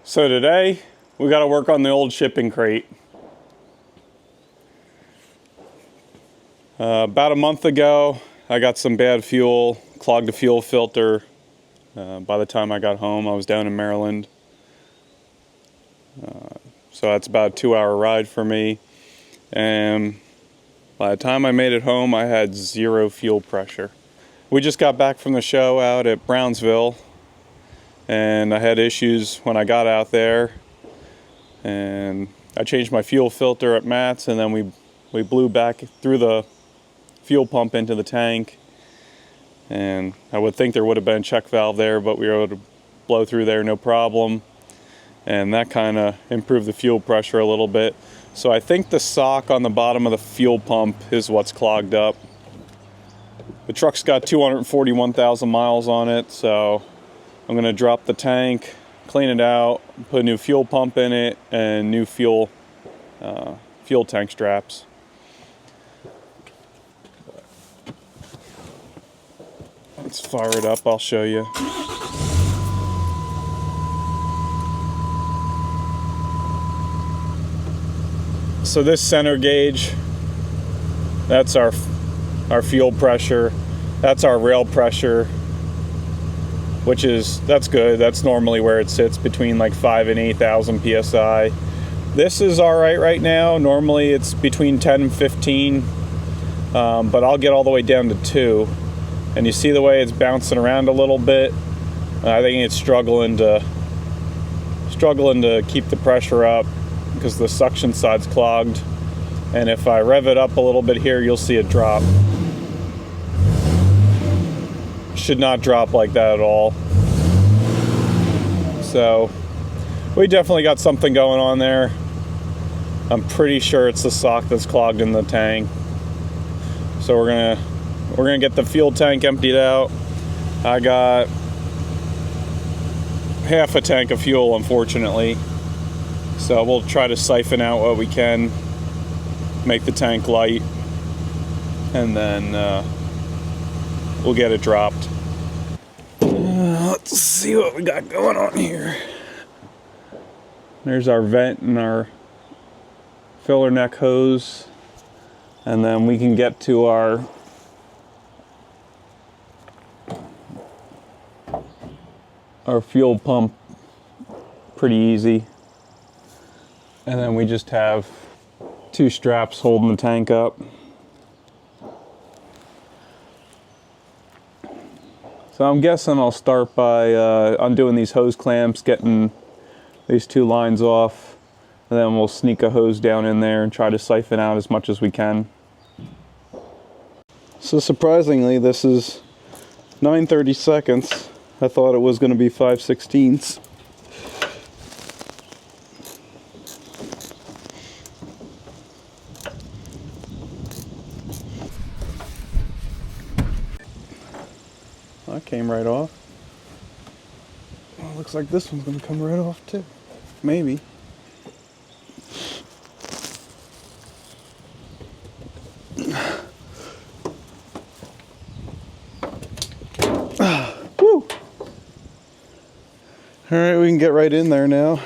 So today, we got to work on the old shipping crate. About a month ago, I got some bad fuel, clogged the fuel filter. By the time I got home, I was down in Maryland. So that's about a 2-hour ride for me. And by the time I made it home, I had 0 fuel pressure. We just got back from the show out at Brownsville, and I had issues when I got out there. And I changed my fuel filter at Matt's, and then we blew back through the fuel pump into the tank. And I would think there would have been a check valve there, but we were able to blow through there no problem. And that kind of improved the fuel pressure a little bit. So I think the sock on the bottom of the fuel pump is what's clogged up. The truck's got 241,000 miles on it, so I'm going to drop the tank, clean it out, put a new fuel pump in it, and new fuel tank straps. Let's fire it up, I'll show you. So this center gauge, that's our fuel pressure. That's our rail pressure, that's good. That's normally where it sits, between like 5,000 and 8,000 psi. This is all right now. Normally it's between 10 and 15, but I'll get all the way down to 2. And you see the way it's bouncing around a little bit. I think it's struggling to keep the pressure up because the suction side's clogged. And if I rev it up a little bit here, you'll see it drop. Should not drop like that at all. So we definitely got something going on there. I'm pretty sure it's the sock that's clogged in the tank. So we're gonna get the fuel tank emptied out. I got half a tank of fuel, unfortunately. So we'll try to siphon out what we can, make the tank light, and then we'll get it dropped. Let's see what we got going on here. There's our vent and our filler neck hose, and then we can get to our fuel pump pretty easy. And then we just have 2 straps holding the tank up. So I'm guessing I'll start by undoing these hose clamps, getting these 2 lines off, and then we'll sneak a hose down in there and try to siphon out as much as we can. So surprisingly, this is 9/32. I thought it was going to be 5/16. That came right off. Well, looks like this one's going to come right off too. Maybe. Woo! All right, we can get right in there now.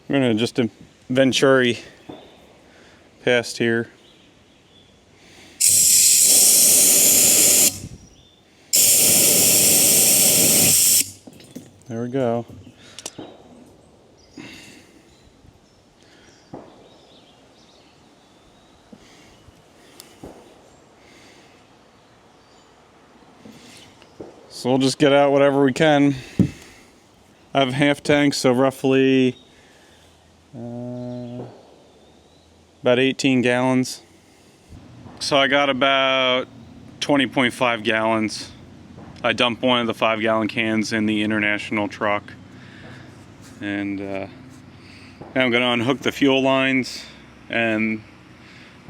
We're gonna just Venturi past here. There we go. So we'll just get out whatever we can. I have half tank, so roughly about 18 gallons. So I got about 20.5 gallons. I dumped one of the 5-gallon cans in the international truck. And now I'm going to unhook the fuel lines and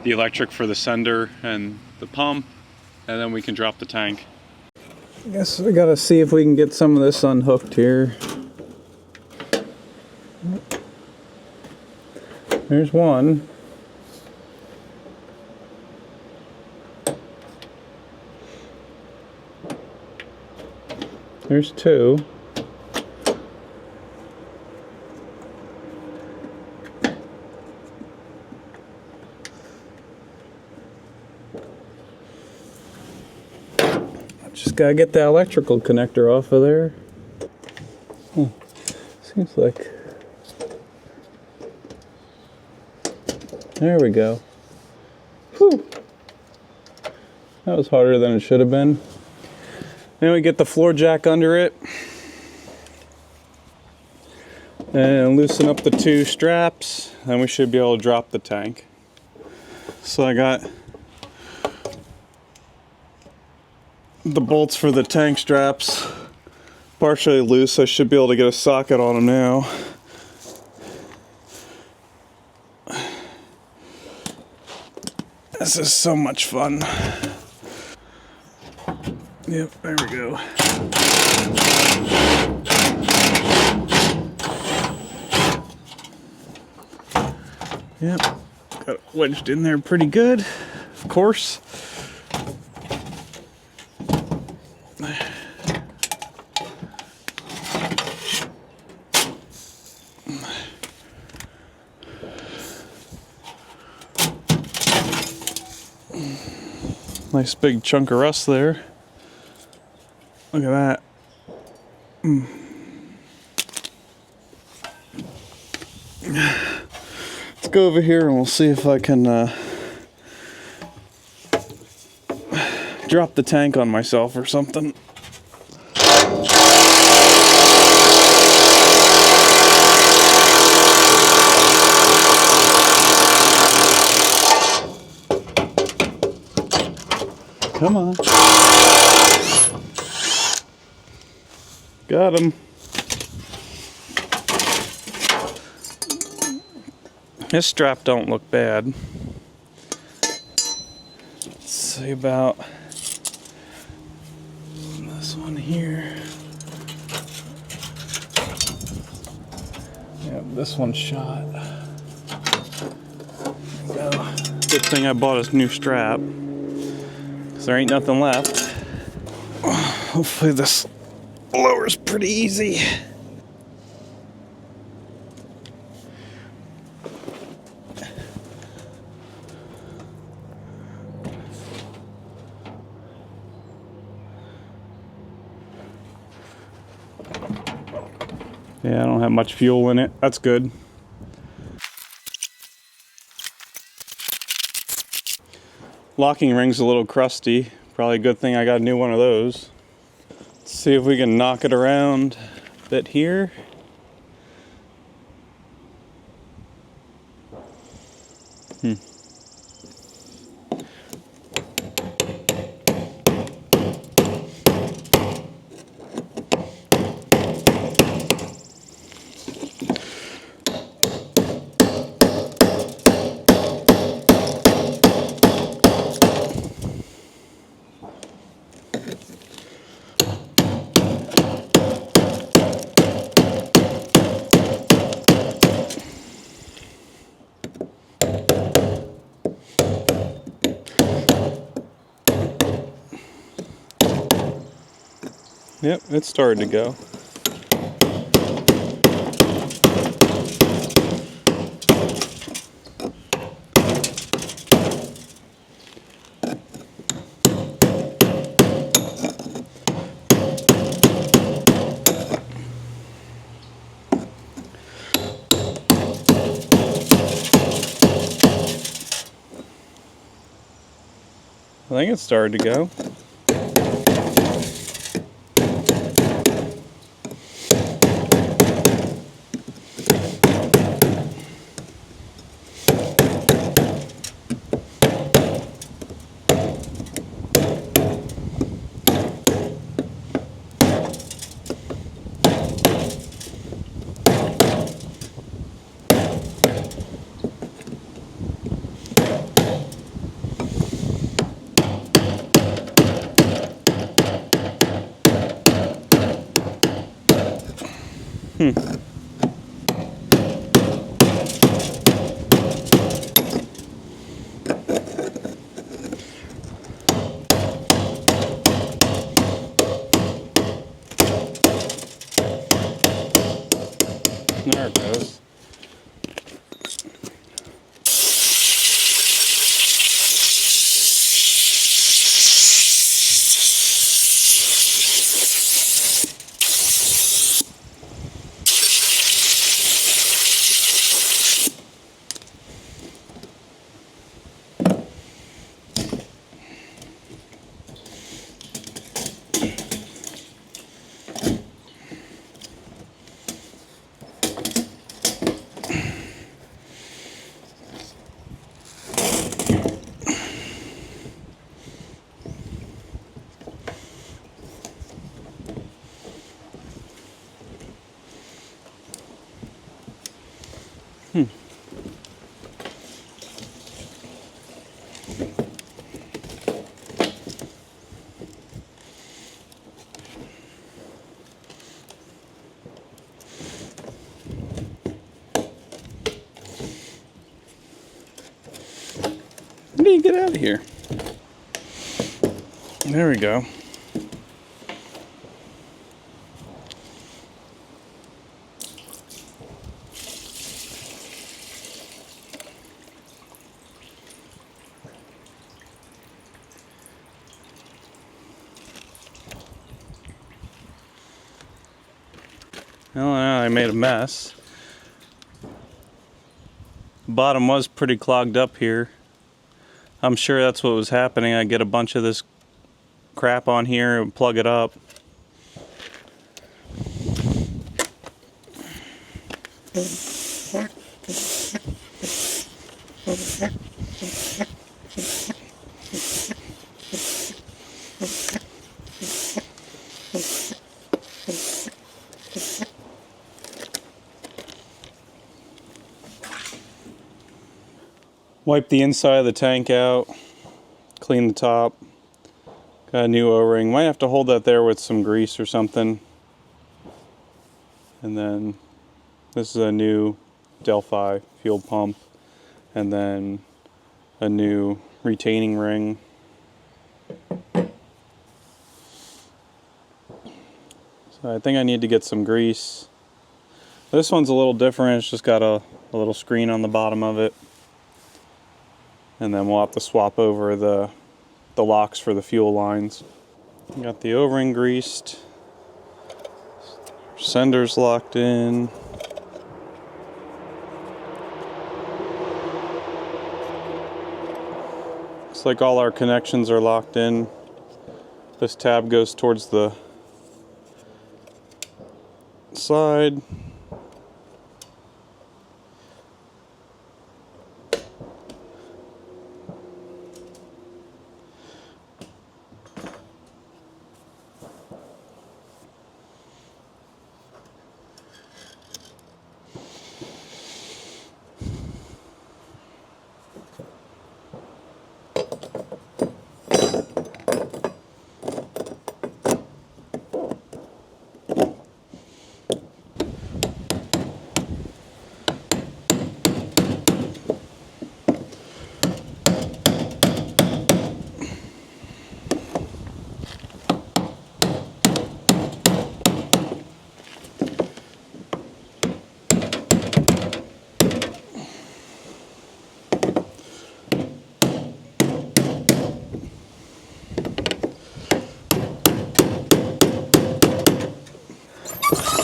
the electric for the sender and the pump. and then we can drop the tank. I guess we gotta see if we can get some of this unhooked here. There's one. There's two. Just gotta get the electrical connector off of there. Seems like... There we go. Whew. That was harder than it should have been. Then we get the floor jack under it. And loosen up the two straps. Then we should be able to drop the tank. So I got the bolts for the tank straps partially loose. I should be able to get a socket on them now. This is so much fun. Yep, there we go. Yep, got it wedged in there pretty good, of course. Nice big chunk of rust there. Look at that. Let's go over here and we'll see if I can drop the tank on myself or something. Come on. Got him. This strap don't look bad. Let's see about this one here. Yep, this one's shot. There we go. Good thing I bought a new strap. There ain't nothing left. Hopefully this lowers pretty easy. Yeah, I don't have much fuel in it. That's good. Locking ring's a little crusty. Probably a good thing I got a new one of those. Let's see if we can knock it around a bit here. Yep, it's starting to go. I think it's started to go. There it goes. How do you get out of here? There we go. Well, I made a mess. The bottom was pretty clogged up here. I'm sure that's what was happening. I get a bunch of this crap on here and plug it up. Wipe the inside of the tank out, clean the top, got a new O-ring. Might have to hold that there with some grease or something. And then this is a new Delphi fuel pump, and then a new retaining ring. So I think I need to get some grease. This one's a little different. It's just got a little screen on the bottom of it. And then we'll have to swap over the locks for the fuel lines. Got the O-ring greased. Sender's locked in. Looks like all our connections are locked in. This tab goes towards the side.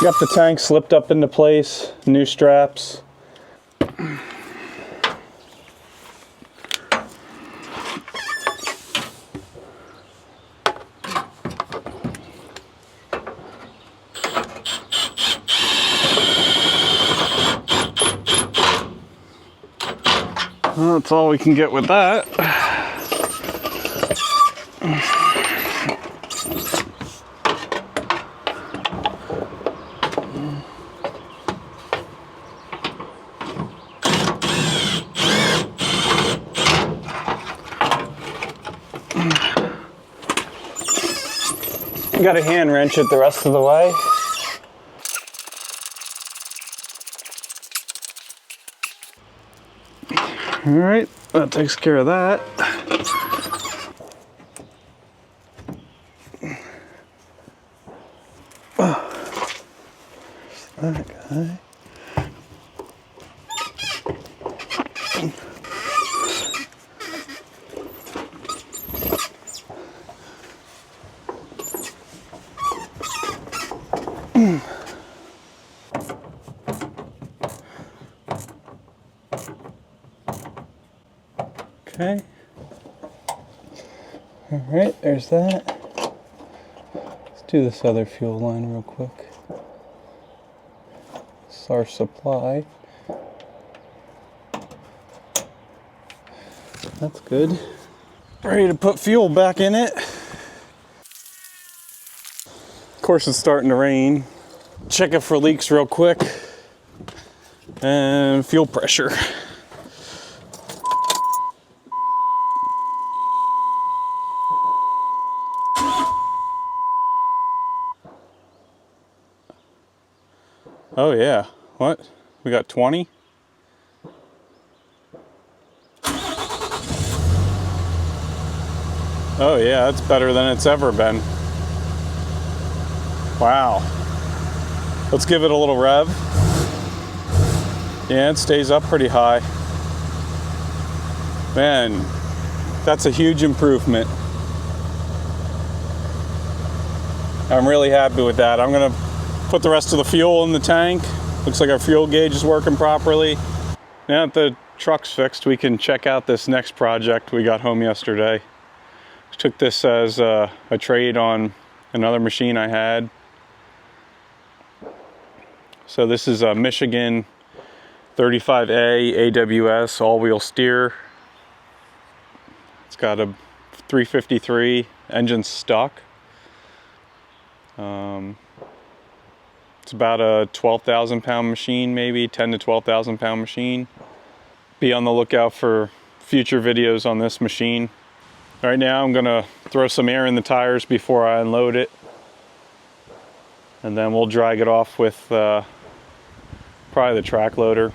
Got the tank slipped up into place, new straps. Well, that's all we can get with that. Got a hand wrench it the rest of the way. All right, that takes care of that. That guy. Okay. All right, there's that. Let's do this other fuel line real quick. This is our supply. That's good. Ready to put fuel back in it. Of course, it's starting to rain. Check it for leaks real quick. And fuel pressure. Oh yeah, what? We got 20? Oh yeah, that's better than it's ever been. Wow. Let's give it a little rev. Yeah, it stays up pretty high. Man, that's a huge improvement. I'm really happy with that. I'm gonna put the rest of the fuel in the tank. Looks like our fuel gauge is working properly. Now that the truck's fixed, we can check out this next project we got home yesterday. Took this as a trade on another machine I had. So this is a Michigan 35A AWS all-wheel steer. It's got a 353 engine stock. It's about a 12,000 pound machine, maybe 10 to 12,000 pound machine. Be on the lookout for future videos on this machine. Right now I'm gonna throw some air in the tires before I unload it. And then we'll drag it off with probably the track loader.